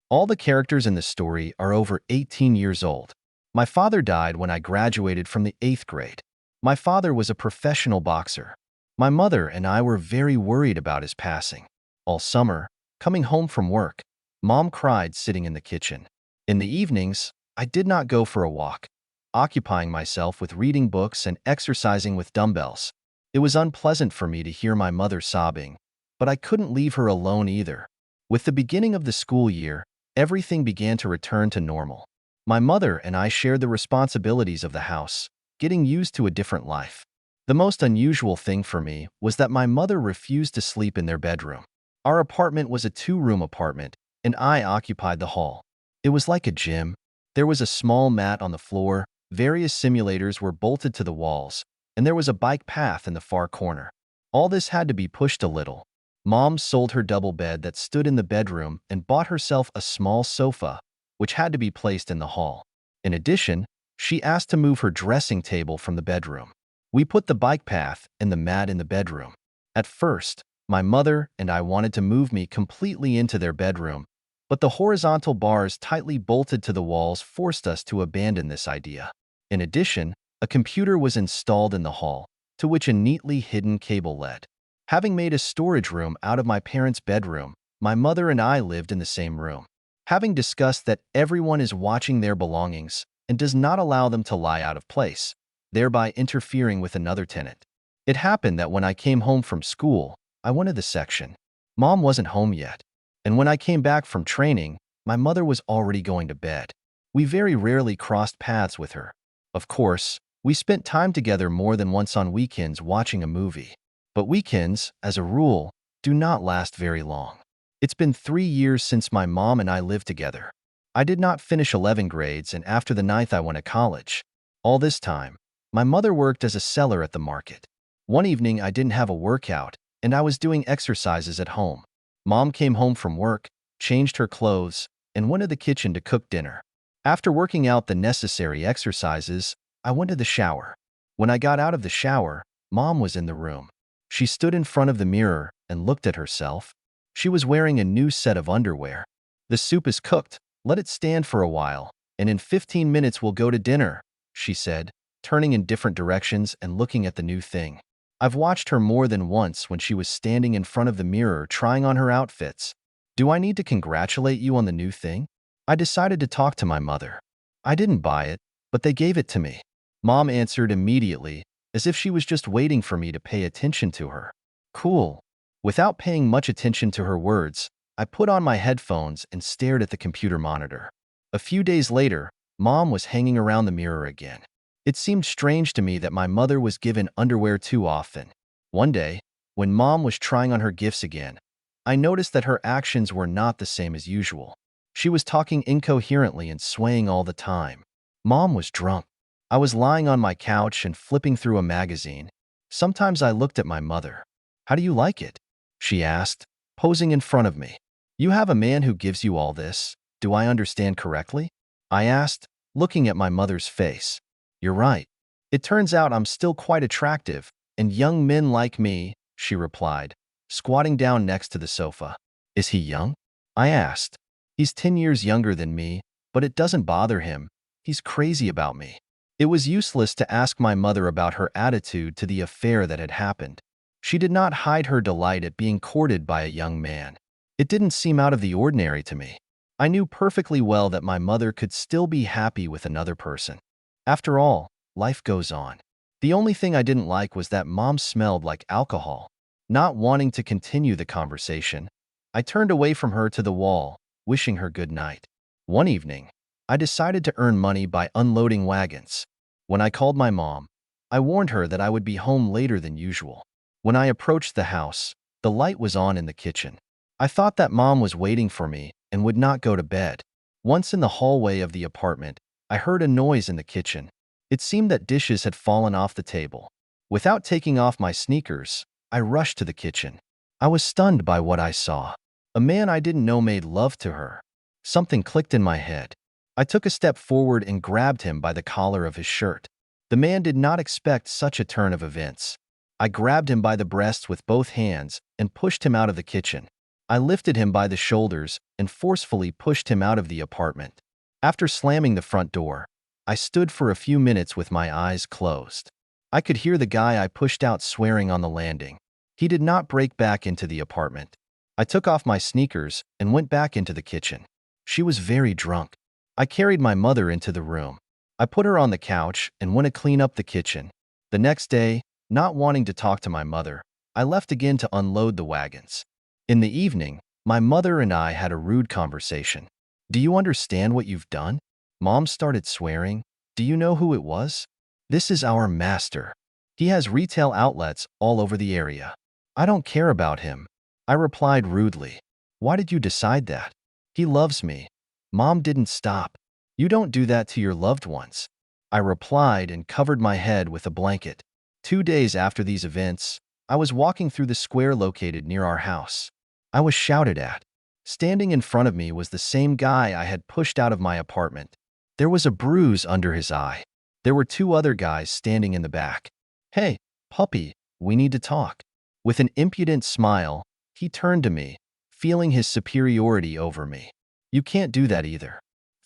All the characters in the story are over 18 years old. My father died when I graduated from the 8th grade. My father was a professional boxer. My mother and I were very worried about his passing. All summer, coming home from work, Mom cried sitting in the kitchen. In the evenings, I did not go for a walk, occupying myself with reading books and exercising with dumbbells. It was unpleasant for me to hear my mother sobbing, but I couldn't leave her alone either. With the beginning of the school year, everything began to return to normal. My mother and I shared the responsibilities of the house, getting used to a different life. The most unusual thing for me was that my mother refused to sleep in their bedroom. Our apartment was a 2-room apartment, and I occupied the hall. It was like a gym. There was a small mat on the floor, various simulators were bolted to the walls, and there was a bike path in the far corner. All this had to be pushed a little. Mom sold her double bed that stood in the bedroom and bought herself a small sofa, which had to be placed in the hall. In addition, she asked to move her dressing table from the bedroom. We put the bike path and the mat in the bedroom. At first, my mother and I wanted to move me completely into their bedroom, but the horizontal bars tightly bolted to the walls forced us to abandon this idea. In addition, a computer was installed in the hall, to which a neatly hidden cable led. Having made a storage room out of my parents' bedroom, my mother and I lived in the same room. Having discussed that everyone is watching their belongings and does not allow them to lie out of place, thereby interfering with another tenant. It happened that when I came home from school, I went to the section. Mom wasn't home yet, and when I came back from training, my mother was already going to bed. We very rarely crossed paths with her. Of course, we spent time together more than once on weekends watching a movie. But weekends, as a rule, do not last very long. It's been 3 years since my mom and I lived together. I did not finish 11 grades, and after the 9th I went to college. All this time, my mother worked as a seller at the market. One evening I didn't have a workout, and I was doing exercises at home. Mom came home from work, changed her clothes, and went to the kitchen to cook dinner. After working out the necessary exercises, I went to the shower. When I got out of the shower, Mom was in the room. She stood in front of the mirror and looked at herself. She was wearing a new set of underwear. "The soup is cooked. Let it stand for a while, and in 15 minutes we'll go to dinner," she said, turning in different directions and looking at the new thing. I've watched her more than once when she was standing in front of the mirror trying on her outfits. Do I need to congratulate you on the new thing? I decided to talk to my mother. I didn't buy it, but they gave it to me. Mom answered immediately, as if she was just waiting for me to pay attention to her. Cool. Without paying much attention to her words, I put on my headphones and stared at the computer monitor. A few days later, Mom was hanging around the mirror again. It seemed strange to me that my mother was given underwear too often. One day, when Mom was trying on her gifts again, I noticed that her actions were not the same as usual. She was talking incoherently and swaying all the time. Mom was drunk. I was lying on my couch and flipping through a magazine. Sometimes I looked at my mother. "How do you like it?" she asked, posing in front of me. "You have a man who gives you all this. Do I understand correctly?" I asked, looking at my mother's face. "You're right. It turns out I'm still quite attractive, and young men like me," she replied, squatting down next to the sofa. "Is he young?" I asked. "He's 10 years younger than me, but it doesn't bother him. He's crazy about me." It was useless to ask my mother about her attitude to the affair that had happened. She did not hide her delight at being courted by a young man. It didn't seem out of the ordinary to me. I knew perfectly well that my mother could still be happy with another person. After all, life goes on. The only thing I didn't like was that Mom smelled like alcohol. Not wanting to continue the conversation, I turned away from her to the wall, wishing her good night. One evening, I decided to earn money by unloading wagons. When I called my mom, I warned her that I would be home later than usual. When I approached the house, the light was on in the kitchen. I thought that Mom was waiting for me and would not go to bed. Once in the hallway of the apartment, I heard a noise in the kitchen. It seemed that dishes had fallen off the table. Without taking off my sneakers, I rushed to the kitchen. I was stunned by what I saw. A man I didn't know made love to her. Something clicked in my head. I took a step forward and grabbed him by the collar of his shirt. The man did not expect such a turn of events. I grabbed him by the breasts with both hands and pushed him out of the kitchen. I lifted him by the shoulders and forcefully pushed him out of the apartment. After slamming the front door, I stood for a few minutes with my eyes closed. I could hear the guy I pushed out swearing on the landing. He did not break back into the apartment. I took off my sneakers and went back into the kitchen. She was very drunk. I carried my mother into the room. I put her on the couch and went to clean up the kitchen. The next day, not wanting to talk to my mother, I left again to unload the wagons. In the evening, my mother and I had a rude conversation. "Do you understand what you've done?" Mom started swearing. "Do you know who it was? This is our master. He has retail outlets all over the area." "I don't care about him," I replied rudely. "Why did you decide that?" "He loves me." Mom didn't stop. "You don't do that to your loved ones," I replied and covered my head with a blanket. 2 days after these events, I was walking through the square located near our house. I was shouted at. Standing in front of me was the same guy I had pushed out of my apartment. There was a bruise under his eye. There were 2 other guys standing in the back. "Hey, puppy, we need to talk." With an impudent smile, he turned to me, feeling his superiority over me. "You can't do that either."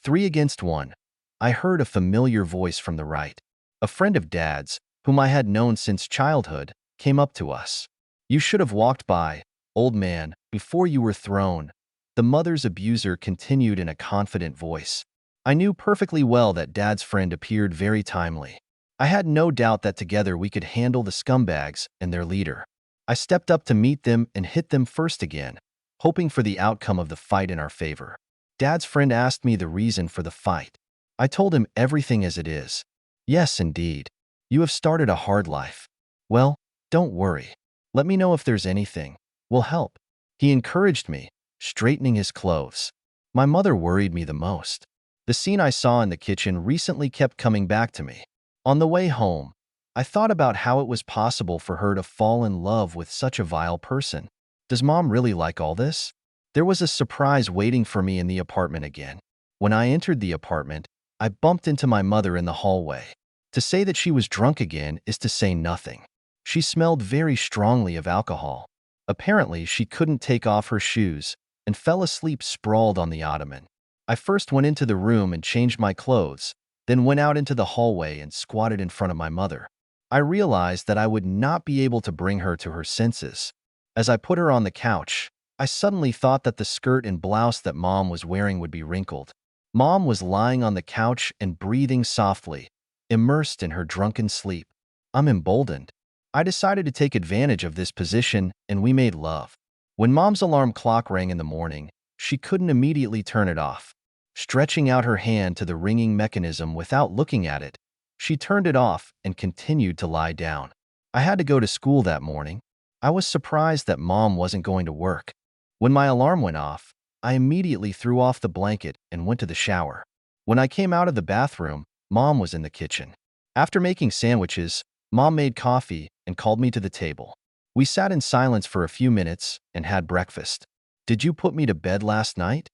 3 against 1. I heard a familiar voice from the right. A friend of Dad's, whom I had known since childhood, came up to us. "You should have walked by, old man, before you were thrown," the mother's abuser continued in a confident voice. I knew perfectly well that Dad's friend appeared very timely. I had no doubt that together we could handle the scumbags and their leader. I stepped up to meet them and hit them first again, hoping for the outcome of the fight in our favor. Dad's friend asked me the reason for the fight. I told him everything as it is. "Yes, indeed. You have started a hard life. Well, don't worry. Let me know if there's anything. We'll help." He encouraged me, straightening his clothes. My mother worried me the most. The scene I saw in the kitchen recently kept coming back to me. On the way home, I thought about how it was possible for her to fall in love with such a vile person. Does Mom really like all this? There was a surprise waiting for me in the apartment again. When I entered the apartment, I bumped into my mother in the hallway. To say that she was drunk again is to say nothing. She smelled very strongly of alcohol. Apparently, she couldn't take off her shoes and fell asleep sprawled on the ottoman. I first went into the room and changed my clothes, then went out into the hallway and squatted in front of my mother. I realized that I would not be able to bring her to her senses. As I put her on the couch, I suddenly thought that the skirt and blouse that Mom was wearing would be wrinkled. Mom was lying on the couch and breathing softly, immersed in her drunken sleep. I'm emboldened. I decided to take advantage of this position, and we made love. When Mom's alarm clock rang in the morning, she couldn't immediately turn it off. Stretching out her hand to the ringing mechanism without looking at it, she turned it off and continued to lie down. I had to go to school that morning. I was surprised that Mom wasn't going to work. When my alarm went off, I immediately threw off the blanket and went to the shower. When I came out of the bathroom, Mom was in the kitchen. After making sandwiches, Mom made coffee and called me to the table. We sat in silence for a few minutes and had breakfast. "Did you put me to bed last night?"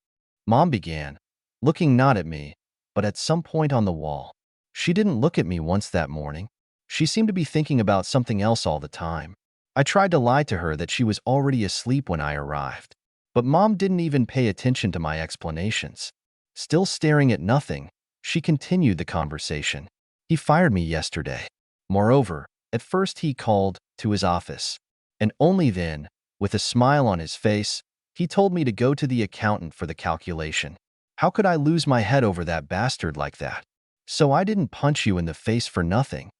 Mom began, looking not at me, but at some point on the wall. She didn't look at me once that morning. She seemed to be thinking about something else all the time. I tried to lie to her that she was already asleep when I arrived. But Mom didn't even pay attention to my explanations. Still staring at nothing, she continued the conversation. "He fired me yesterday. Moreover, at first he called to his office. And only then, with a smile on his face, he told me to go to the accountant for the calculation. How could I lose my head over that bastard like that? So I didn't punch you in the face for nothing."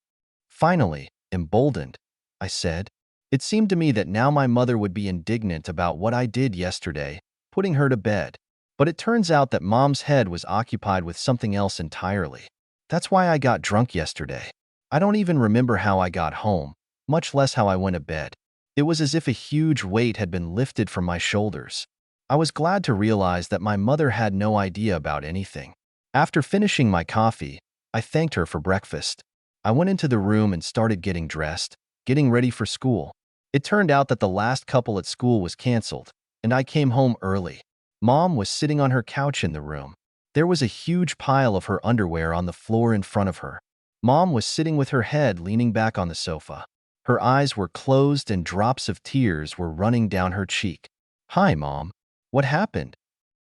Finally, emboldened, I said, "It seemed to me that now my mother would be indignant about what I did yesterday, putting her to bed. But it turns out that Mom's head was occupied with something else entirely. That's why I got drunk yesterday. I don't even remember how I got home, much less how I went to bed. It was as if a huge weight had been lifted from my shoulders. I was glad to realize that my mother had no idea about anything. After finishing my coffee, I thanked her for breakfast. I went into the room and started getting dressed, getting ready for school. It turned out that the last couple at school was canceled, and I came home early. Mom was sitting on her couch in the room. There was a huge pile of her underwear on the floor in front of her. Mom was sitting with her head leaning back on the sofa. Her eyes were closed and drops of tears were running down her cheek. Hi, Mom. What happened?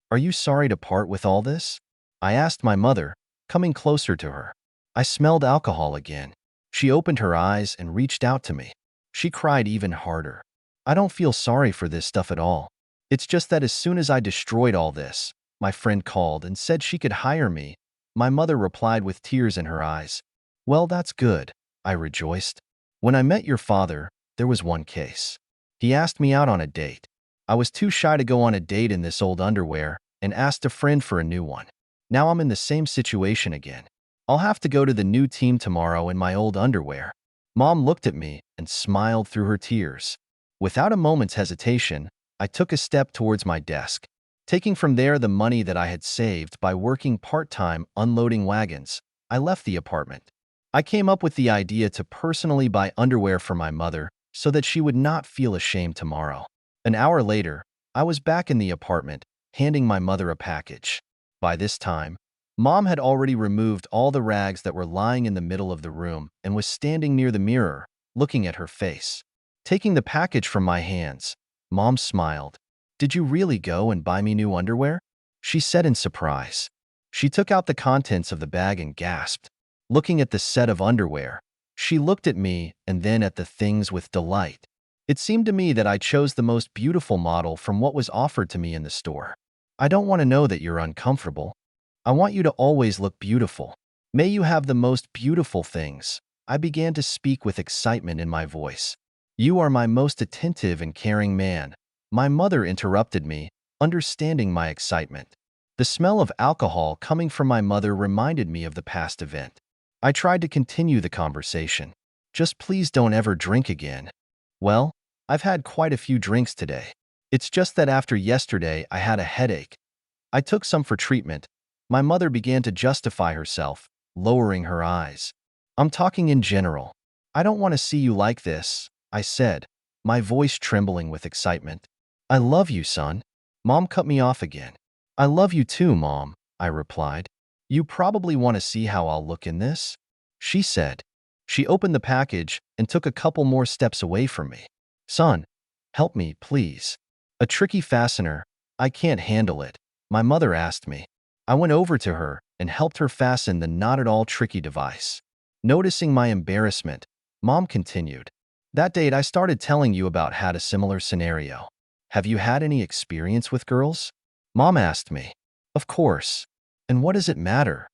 Are you sorry to part with all this? I asked my mother, coming closer to her. I smelled alcohol again. She opened her eyes and reached out to me. She cried even harder. I don't feel sorry for this stuff at all. It's just that as soon as I destroyed all this, my friend called and said she could hire me. My mother replied with tears in her eyes. Well, that's good, I rejoiced. When I met your father, there was one case. He asked me out on a date. I was too shy to go on a date in this old underwear and asked a friend for a new one. Now I'm in the same situation again. I'll have to go to the new team tomorrow in my old underwear. Mom looked at me and smiled through her tears. Without a moment's hesitation, I took a step towards my desk, taking from there the money that I had saved by working part-time unloading wagons. I left the apartment. I came up with the idea to personally buy underwear for my mother so that she would not feel ashamed tomorrow. An hour later, I was back in the apartment, handing my mother a package. By this time, Mom had already removed all the rags that were lying in the middle of the room and was standing near the mirror, looking at her face. Taking the package from my hands, Mom smiled. Did you really go and buy me new underwear? She said in surprise. She took out the contents of the bag and gasped. Looking at the set of underwear, she looked at me and then at the things with delight. It seemed to me that I chose the most beautiful model from what was offered to me in the store. I don't want to know that you're uncomfortable. I want you to always look beautiful. May you have the most beautiful things. I began to speak with excitement in my voice. You are my most attentive and caring man. My mother interrupted me, understanding my excitement. The smell of alcohol coming from my mother reminded me of the past event. I tried to continue the conversation. Just please don't ever drink again. Well, I've had quite a few drinks today. It's just that after yesterday I had a headache. I took some for treatment. My mother began to justify herself, lowering her eyes. I'm talking in general. I don't want to see you like this, I said, my voice trembling with excitement. I love you, son. Mom cut me off again. I love you too, Mom, I replied. You probably want to see how I'll look in this? She said. She opened the package and took a couple more steps away from me. Son, help me, please. A tricky fastener. I can't handle it, my mother asked me. I went over to her and helped her fasten the not-at-all tricky device. Noticing my embarrassment, Mom continued. That date I started telling you about had a similar scenario. Have you had any experience with girls? Mom asked me. Of course. And what does it matter?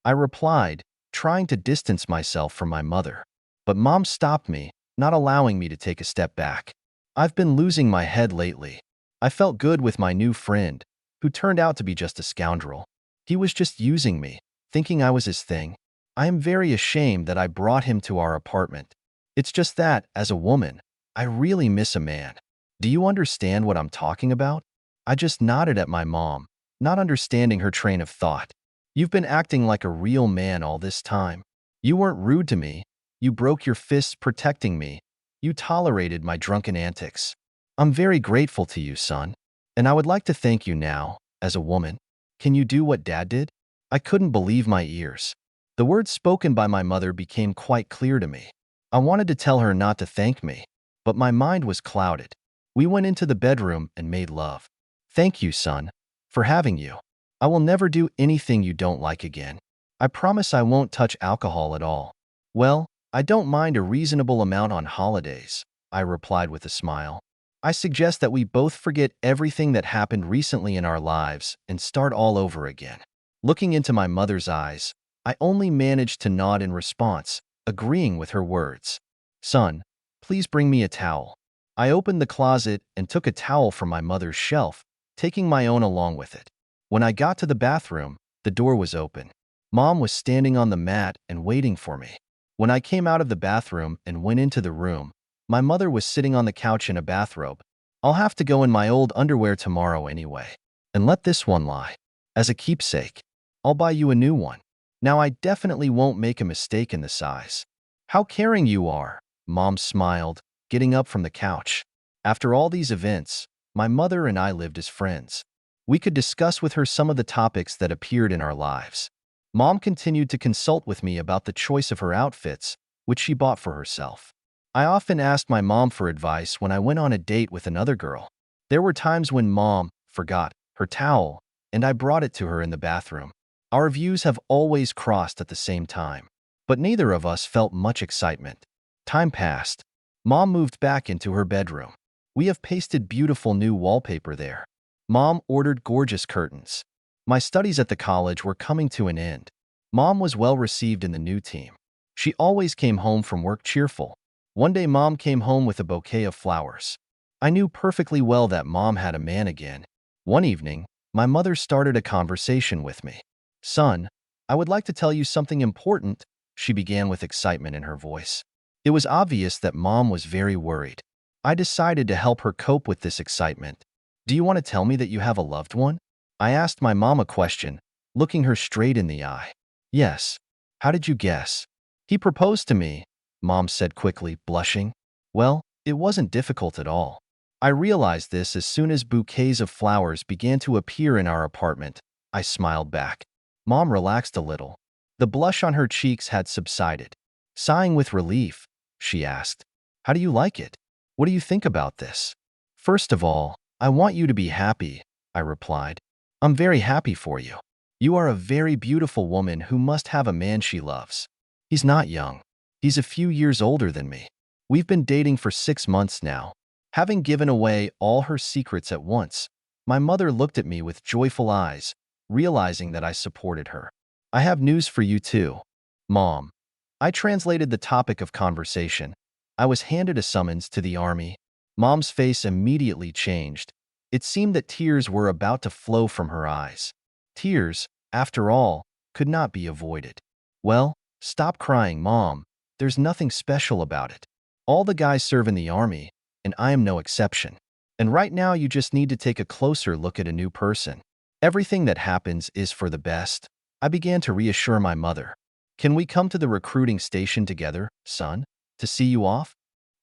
I replied, trying to distance myself from my mother. But Mom stopped me, not allowing me to take a step back. I've been losing my head lately. I felt good with my new friend, who turned out to be just a scoundrel. He was just using me, thinking I was his thing. I am very ashamed that I brought him to our apartment. It's just that, as a woman, I really miss a man. Do you understand what I'm talking about? I just nodded at my mom, not understanding her train of thought. You've been acting like a real man all this time. You weren't rude to me. You broke your fists protecting me. You tolerated my drunken antics. I'm very grateful to you, son. And I would like to thank you now, as a woman. Can you do what Dad did? I couldn't believe my ears. The words spoken by my mother became quite clear to me. I wanted to tell her not to thank me, but my mind was clouded. We went into the bedroom and made love. Thank you, son, for having you. I will never do anything you don't like again. I promise I won't touch alcohol at all. Well, I don't mind a reasonable amount on holidays, I replied with a smile. I suggest that we both forget everything that happened recently in our lives and start all over again. Looking into my mother's eyes, I only managed to nod in response, agreeing with her words. Son, please bring me a towel. I opened the closet and took a towel from my mother's shelf, taking my own along with it. When I got to the bathroom, the door was open. Mom was standing on the mat and waiting for me. When I came out of the bathroom and went into the room, my mother was sitting on the couch in a bathrobe. I'll have to go in my old underwear tomorrow anyway. And let this one lie. As a keepsake, I'll buy you a new one. Now I definitely won't make a mistake in the size. How caring you are, Mom smiled, getting up from the couch. After all these events, my mother and I lived as friends. We could discuss with her some of the topics that appeared in our lives. Mom continued to consult with me about the choice of her outfits, which she bought for herself. I often asked my mom for advice when I went on a date with another girl. There were times when Mom forgot her towel, and I brought it to her in the bathroom. Our views have always crossed at the same time, but neither of us felt much excitement. Time passed. Mom moved back into her bedroom. We have pasted beautiful new wallpaper there. Mom ordered gorgeous curtains. My studies at the college were coming to an end. Mom was well received in the new team. She always came home from work cheerful. One day Mom came home with a bouquet of flowers. I knew perfectly well that Mom had a man again. One evening, my mother started a conversation with me. "Son, I would like to tell you something important," she began with excitement in her voice. It was obvious that Mom was very worried. I decided to help her cope with this excitement. "Do you want to tell me that you have a loved one?" I asked my mom a question, looking her straight in the eye. "Yes. How did you guess?" "He proposed to me," Mom said quickly, blushing. Well, it wasn't difficult at all. I realized this as soon as bouquets of flowers began to appear in our apartment. I smiled back. Mom relaxed a little. The blush on her cheeks had subsided. Sighing with relief, she asked, "How do you like it? What do you think about this?" "First of all, I want you to be happy," I replied. "I'm very happy for you. You are a very beautiful woman who must have a man she loves." "He's not young. He's a few years older than me. We've been dating for 6 months now." Having given away all her secrets at once, my mother looked at me with joyful eyes, realizing that I supported her. "I have news for you too, Mom." I translated the topic of conversation. I was handed a summons to the army. Mom's face immediately changed. It seemed that tears were about to flow from her eyes. Tears, after all, could not be avoided. "Well, stop crying, Mom. There's nothing special about it. All the guys serve in the army, and I am no exception. And right now you just need to take a closer look at a new person. Everything that happens is for the best." I began to reassure my mother. "Can we come to the recruiting station together, son, to see you off?"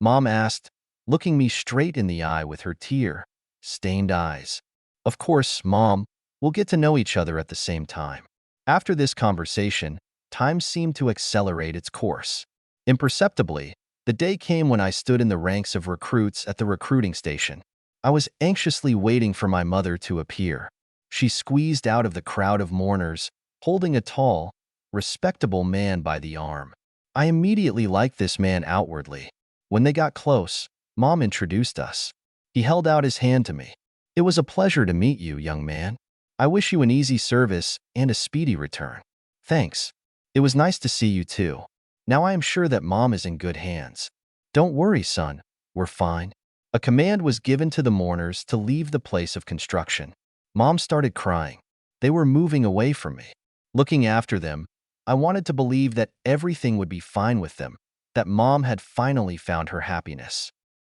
Mom asked, looking me straight in the eye with her tear-stained eyes. "Of course, Mom. We'll get to know each other at the same time." After this conversation, time seemed to accelerate its course. Imperceptibly, the day came when I stood in the ranks of recruits at the recruiting station. I was anxiously waiting for my mother to appear. She squeezed out of the crowd of mourners, holding a tall, respectable man by the arm. I immediately liked this man outwardly. When they got close, Mom introduced us. He held out his hand to me. "It was a pleasure to meet you, young man. I wish you an easy service and a speedy return." "Thanks. It was nice to see you too. Now I am sure that Mom is in good hands." "Don't worry, son. We're fine." A command was given to the mourners to leave the place of construction. Mom started crying. They were moving away from me. Looking after them, I wanted to believe that everything would be fine with them, that Mom had finally found her happiness.